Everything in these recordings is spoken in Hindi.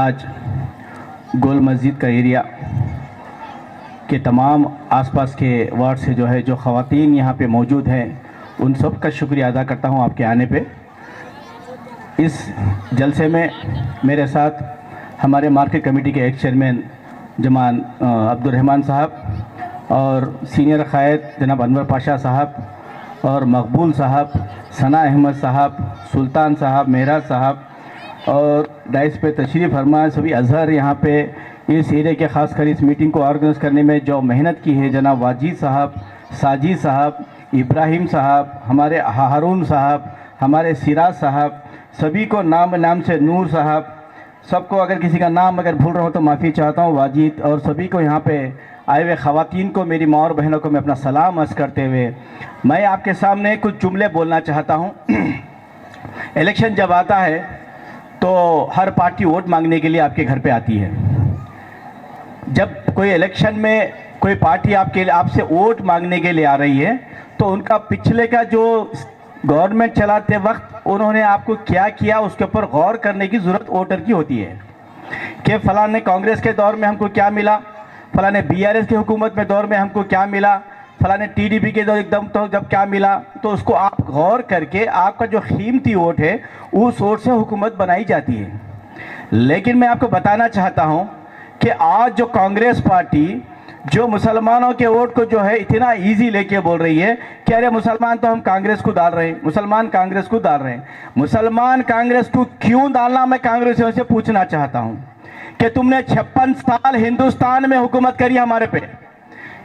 आज गोल मस्जिद का एरिया के तमाम आसपास के वार्ड से जो ख़वातीन यहाँ पे मौजूद हैं, उन सब का शुक्रिया अदा करता हूँ आपके आने पे। इस जलसे में मेरे साथ हमारे मार्केट कमेटी के एक चेयरमैन जमान अब्दुर्रहमान साहब और सीनियर क़ायद जनाब अनवर पाशा साहब और मकबूल साहब, सना अहमद साहब, सुल्तान साहब, मेहराज साहब और डाइस पे तशरीफ़ फरमा सभी अजहर यहाँ पे इस एरिया के ख़ासकर इस मीटिंग को ऑर्गेनाइज करने में जो मेहनत की है, जनाब वाजिद साहब, साजिद साहब, इब्राहिम साहब, हमारे हारून साहब, हमारे सिराज साहब, सभी को नाम नाम से, नूर साहब, सबको अगर किसी का नाम अगर भूल रहा हूँ तो माफ़ी चाहता हूँ। वाजिद और सभी को यहाँ पे आए हुए ख़वातीन को, मेरी माँ और बहनों को मैं अपना सलाम अर्ज़ करते हुए मैं आपके सामने कुछ जुमले बोलना चाहता हूँ। इलेक्शन जब आता है तो हर पार्टी वोट मांगने के लिए आपके घर पे आती है। जब कोई इलेक्शन में कोई पार्टी आपसे वोट मांगने के लिए आ रही है तो उनका पिछले का जो गवर्नमेंट चलाते वक्त उन्होंने आपको क्या किया उसके ऊपर गौर करने की ज़रूरत वोटर की होती है कि फ़लाँ ने कांग्रेस के दौर में हमको क्या मिला, फ़लाँ ने बीआरएस की हुकूमत में दौर में हमको क्या मिला, फ़लाँ ने टीडीपी के दौर एकदम तो जब क्या मिला। तो उसको आप गौर करके आपका जो कीमती वोट है उस वोट से हुकूमत बनाई जाती है। लेकिन मैं आपको बताना चाहता हूँ कि आज जो कांग्रेस पार्टी जो मुसलमानों के वोट को जो है इतना इजी लेके बोल रही है कि अरे मुसलमान तो हम कांग्रेस को डाल रहे हैं, मुसलमान कांग्रेस को डाल रहे हैं। मुसलमान कांग्रेस को क्यों डालना, मैं कांग्रेसियों से पूछना चाहता हूं कि तुमने 56 साल हिंदुस्तान में हुकूमत करी हमारे पे,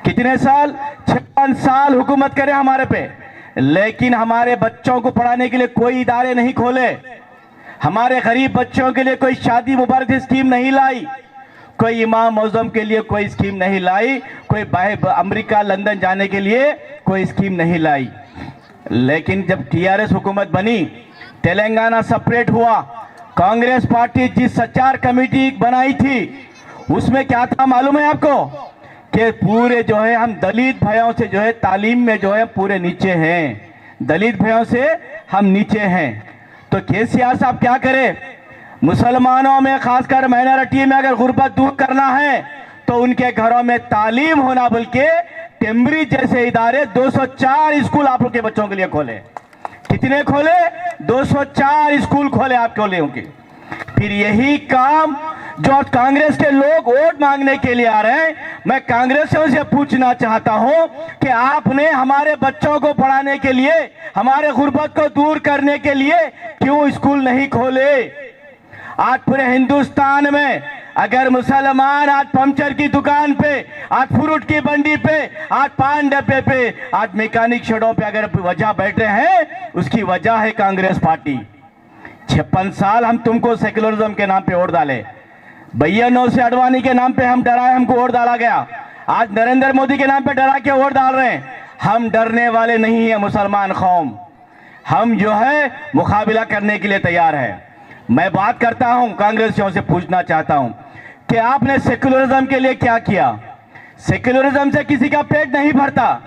कितने साल, 56 साल हुकूमत करे हमारे पे, लेकिन हमारे बच्चों को पढ़ाने के लिए कोई इदारे नहीं खोले, हमारे गरीब बच्चों के लिए कोई शादी मुबारक स्कीम नहीं लाई, कोई इमाम मौज़म के लिए कोई स्कीम नहीं लाई, कोई बाहर अमेरिका लंदन जाने के लिए कोई स्कीम नहीं लाई। लेकिन जब टीआरएस हुकूमत बनी, तेलंगाना सेपरेट हुआ, कांग्रेस पार्टी जिस सचार कमेटी बनाई थी उसमें क्या था मालूम है आपको कि पूरे जो है हम दलित भाइयों से जो है तालीम में जो है पूरे नीचे हैं, दलित भाइयों से हम नीचे हैं। तो केसीआर साहब क्या करें, मुसलमानों में खासकर माइनॉरिटी में अगर गुर्बत दूर करना है तो उनके घरों में तालीम होना, बल्कि टेम्बरी जैसे इदारे 204 स्कूल आप लोग के बच्चों के लिए खोले। कितने खोले? 204 स्कूल खोले आपके लिए उनके। फिर यही काम जो कांग्रेस के लोग वोट मांगने के लिए आ रहे हैं, मैं कांग्रेसियों से पूछना चाहता हूं कि आपने हमारे बच्चों को पढ़ाने के लिए, हमारे गुर्बत को दूर करने के लिए क्यों स्कूल नहीं खोले? आज पूरे हिंदुस्तान में अगर मुसलमान आज पंचर की दुकान पे, आज फ्रूट की मंडी पे, आज पान डब्बे पे, आज मैकेनिक शेडों पे अगर वजह बैठे हैं, उसकी वजह है कांग्रेस पार्टी। 56 साल हम तुमको सेक्युलरिज्म के नाम पे वोट डाले, भैया नौ से अडवाणी के नाम पे हम डराए, हमको वोट डाला गया। आज नरेंद्र मोदी के नाम पे डरा के वोट डाल रहे हैं। हम डरने वाले नहीं है मुसलमान कौम, हम जो है मुकाबला करने के लिए तैयार है। मैं बात करता हूं, कांग्रेसियों से पूछना चाहता हूं कि आपने सेक्युलरिज्म के लिए क्या किया? सेक्युलरिज्म से किसी का पेट नहीं भरता,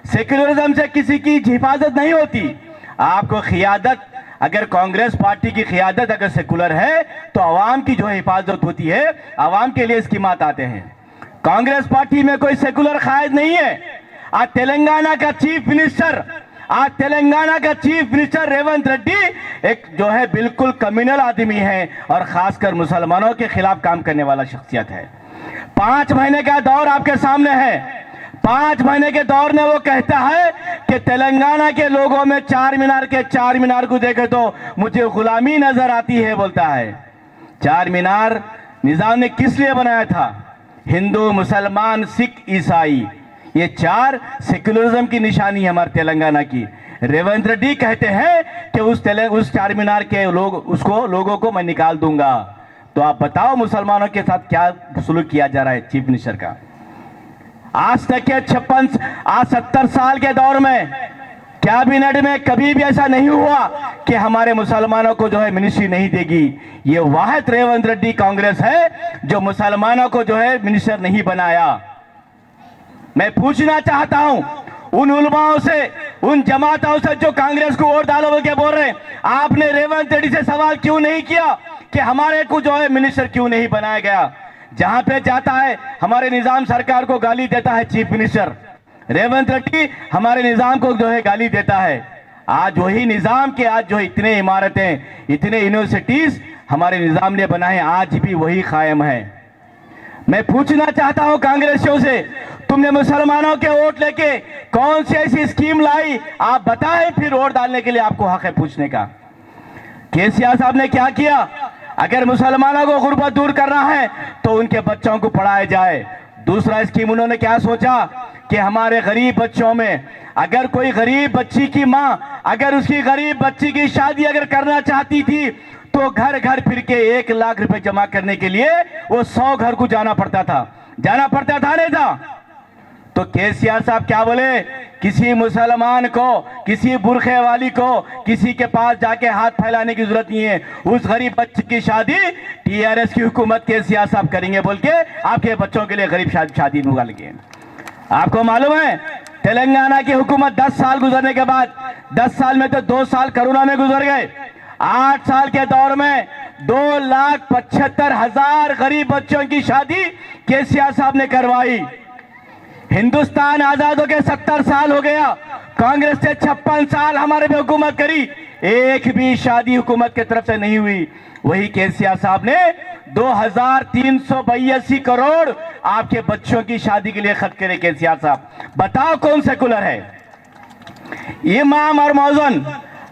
सेक्युलरिज्म से किसी की हिफाजत नहीं होती। आपको क़ियादत, अगर कांग्रेस पार्टी की क़ियादत अगर सेकुलर है तो आवाम की जो हिफाजत होती है, आवाम के लिए स्कीमात आते हैं। कांग्रेस पार्टी में कोई सेकुलर कायद नहीं है। आज तेलंगाना का चीफ मिनिस्टर रेवंत रेड्डी एक जो है बिल्कुल कम्युनल आदमी है और खासकर मुसलमानों के खिलाफ काम करने वाला शख्सियत है। 5 महीने का दौर आपके सामने है। 5 महीने के दौर में वो कहता है कि तेलंगाना के लोगों में चार मीनार को देखे तो मुझे गुलामी नजर आती है, बोलता है। चार मीनार निजाम ने किस लिए बनाया था? हिंदू, मुसलमान, सिख, ईसाई, ये 4 सेक्युलरिज्म की निशानी है हमारे तेलंगाना की। रेवंत रेड्डी कहते हैं कि उस 4 मीनार के लोगों को मैं निकाल दूंगा। तो आप बताओ मुसलमानों के साथ क्या सुलूक किया जा रहा है चीफ मिनिस्टर का? आज तक के 70 साल के दौर में कैबिनेट में कभी भी ऐसा नहीं हुआ कि हमारे मुसलमानों को जो है मिनिस्ट्री नहीं देगी। ये वाहिद रेवंत रेड्डी कांग्रेस है जो मुसलमानों को जो है मिनिस्टर नहीं बनाया। मैं पूछना चाहता हूं उन उलमाओं से, उन जमातों से जो कांग्रेस को वोट डालो के बोल रहे हैं, आपने रेवंत रेड्डी से सवाल क्यों नहीं किया कि हमारे को जो है मिनिस्टर क्यों नहीं बनाया गया। जहां पे जाता है हमारे निजाम सरकार को गाली देता है चीफ मिनिस्टर रेवंत रेड्डी, हमारे निजाम को जो है गाली देता है। आज वही निजाम के आज जो इतने इमारतें, इतने यूनिवर्सिटीज हमारे निजाम ने बनाए, आज भी वही कायम है। मैं पूछना चाहता हूं कांग्रेसियों से, तुमने मुसलमानों के वोट लेके कौन सी ऐसी स्कीम लाई, आप बताएं, फिर वोट डालने के लिए आपको हक है पूछने का। केसीआर साहब ने क्या किया? अगर मुसलमानों को गुर्बत दूर करना है तो उनके बच्चों को पढ़ाया जाए। दूसरा स्कीम उन्होंने क्या सोचा कि हमारे गरीब बच्चों में अगर कोई गरीब बच्ची की मां अगर उसकी गरीब बच्ची की शादी अगर करना चाहती थी तो घर घर फिर के 1 लाख रुपए जमा करने के लिए वो 100 घर को जाना पड़ता था नहीं था। तो केसीआर साहब क्या बोले, किसी मुसलमान को, किसी बुरखे वाली को किसी के पास जाके हाथ फैलाने की जरूरत नहीं है। उस गरीब बच्चे की शादी टीआरएस की हुकूमत केसीआर साहब करेंगे बोल के आपके बच्चों के लिए गरीब शादी निकाल के। आपको मालूम है तेलंगाना की हुकूमत 10 साल गुजरने के बाद, 10 साल में तो 2 साल कोरोना में गुजर गए, 8 साल के दौर में 2,75,000 गरीब बच्चों की शादी केसीआर साहब ने करवाई। हिंदुस्तान आजाद हो के 70 साल हो गया, कांग्रेस ने 56 साल हमारे पे हुकूमत करी, एक भी शादी हुकूमत की तरफ से नहीं हुई। वही केसीआर साहब ने 2,382 करोड़ आपके बच्चों की शादी के लिए खर्च करे। केसीआर साहब बताओ कौन सेकुलर है? इमाम और मौजन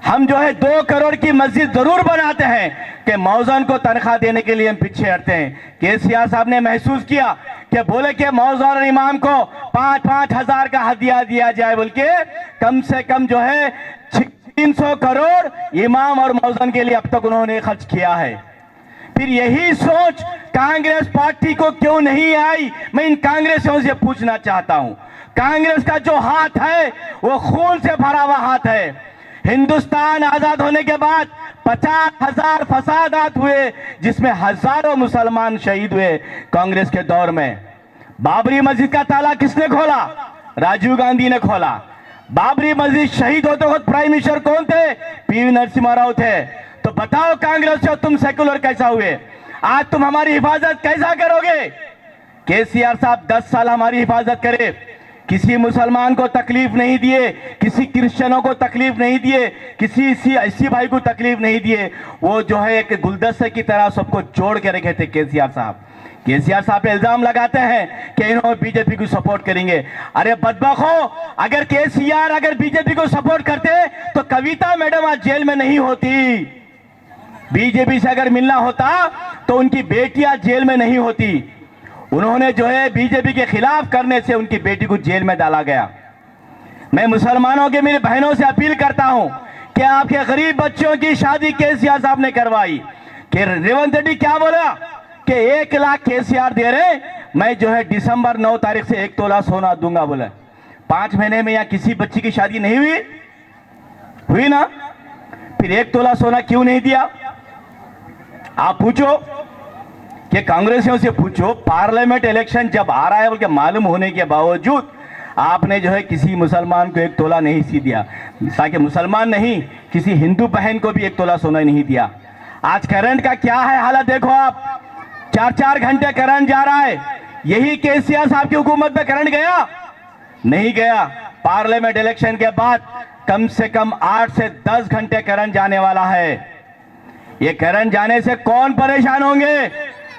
हम जो है 2 करोड़ की मस्जिद जरूर बनाते हैं कि मौजन को तनख्वाह देने के लिए हम पीछे हटते हैं। केसीआर साहब ने महसूस किया कि बोले कि मौजन और इमाम को 5-5 हजार का हदिया दिया जाए बोल के कम से कम जो है 300 करोड़ इमाम और मौजन के लिए अब तक उन्होंने खर्च किया है। फिर यही सोच कांग्रेस पार्टी को क्यों नहीं आई? मैं इन कांग्रेसियों से पूछना चाहता हूं। कांग्रेस का जो हाथ है वो खून से भरा हुआ हाथ है। हिंदुस्तान आजाद होने के बाद 50,000 फसादात हुए जिसमें हजारों मुसलमान शहीद हुए कांग्रेस के दौर में। बाबरी मस्जिद का ताला किसने खोला? राजीव गांधी ने खोला। बाबरी मस्जिद शहीद होते वक्त प्राइम मिनिस्टर कौन थे? पीवी नरसिम्हा राव थे। तो बताओ कांग्रेस से तुम सेकुलर कैसा हुए? आज तुम हमारी हिफाजत कैसा करोगे? केसीआर साहब 10 साल हमारी हिफाजत करे, किसी मुसलमान को तकलीफ नहीं दिए, किसी क्रिश्चियनों को तकलीफ नहीं दिए, किसी इसी भाई को तकलीफ नहीं दिए। वो जो है एक गुलदस्ते की तरह सबको जोड़ के रखे थे केसीआर साहब। केसीआर साहब पे इल्जाम लगाते हैं कि इन्होंने बीजेपी को सपोर्ट करेंगे। अरे बदबखो, अगर केसीआर अगर बीजेपी को सपोर्ट करते तो कविता मैडम आज जेल में नहीं होती। बीजेपी से अगर मिलना होता तो उनकी बेटियां जेल में नहीं होती। उन्होंने जो है बीजेपी के खिलाफ करने से उनकी बेटी को जेल में डाला गया। मैं मुसलमानों के मेरे बहनों से अपील करता हूं कि आपके गरीब बच्चों की शादी केसीआर साहब ने करवाई। कि रेवंत रेड्डी क्या बोला कि 1 लाख केसीआर दे रहे, मैं जो है दिसंबर 9 तारीख से 1 तोला सोना दूंगा बोला। 5 महीने में यहाँ किसी बच्ची की शादी नहीं हुई ना? फिर 1 तोला सोना क्यों नहीं दिया? आप पूछो कि कांग्रेसियों से पूछो, पार्लियामेंट इलेक्शन जब आ रहा है बोल के मालूम होने के बावजूद आपने जो है किसी मुसलमान को 1 तोला नहीं सी दिया, ताकि मुसलमान नहीं किसी हिंदू बहन को भी 1 तोला सोना नहीं दिया। आज करंट का क्या है हालत देखो आप, 4-4 घंटे करंट जा रहा है। यही केसीआर साहब की हुकूमत में करंट गया? नहीं गया। पार्लियामेंट इलेक्शन के बाद कम से कम 8 से 10 घंटे करंट जाने वाला है। ये करंट जाने से कौन परेशान होंगे?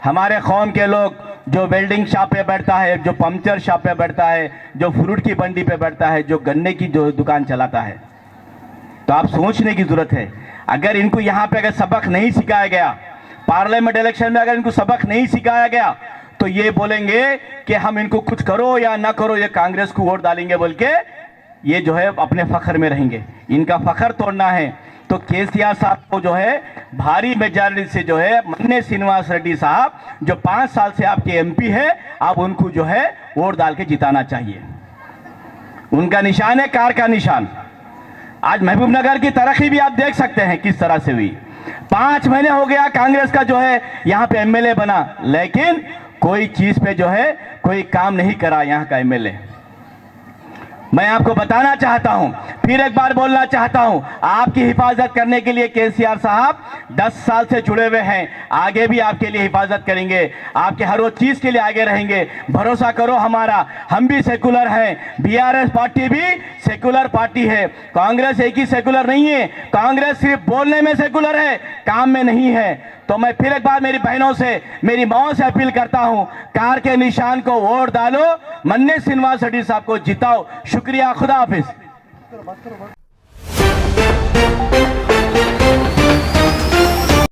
हमारे कौम के लोग, जो वेल्डिंग शॉप पे बैठता है, जो पंक्चर शॉप पे बैठता है, जो फ्रूट की मंडी पे बैठता है, जो गन्ने की जो दुकान चलाता है। तो आप सोचने की जरूरत है, अगर इनको यहाँ पे अगर सबक नहीं सिखाया गया, पार्लियामेंट इलेक्शन में अगर इनको सबक नहीं सिखाया गया तो ये बोलेंगे कि हम इनको कुछ करो या ना करो, ये कांग्रेस को वोट डालेंगे बोल के ये जो है अपने फखर में रहेंगे। इनका फखर तोड़ना है तो केसीआर साहब को जो है भारी मेजॉरिटी से जो है मन्ने श्रीनिवास रेड्डी साहब जो 5 साल से आपके एमपी है, आप उनको जो है वोट डाल के जिताना चाहिए। उनका निशान है कार का निशान। आज महबूबनगर की तरक्की भी आप देख सकते हैं किस तरह से हुई। 5 महीने हो गया कांग्रेस का जो है यहाँ पे एमएलए बना, लेकिन कोई चीज पे जो है कोई काम नहीं करा यहाँ का एमएलए। मैं आपको बताना चाहता हूं, फिर एक बार बोलना चाहता हूं, आपकी हिफाजत करने के लिए केसीआर साहब 10 साल से जुड़े हुए हैं, आगे भी आपके लिए हिफाजत करेंगे, आपके हर वो चीज के लिए आगे रहेंगे। भरोसा करो हमारा, हम भी सेकुलर हैं, बीआरएस पार्टी भी सेकुलर पार्टी है। कांग्रेस एक ही सेकुलर नहीं है, कांग्रेस सिर्फ बोलने में सेकुलर है, काम में नहीं है। तो मैं फिर एक बार मेरी बहनों से, मेरी माओ से अपील करता हूं, कार के निशान को वोट डालो, मन्ने श्रीनिवास रेड्डी साहब को जिताओ। शुक्रिया, खुदा हाफिज।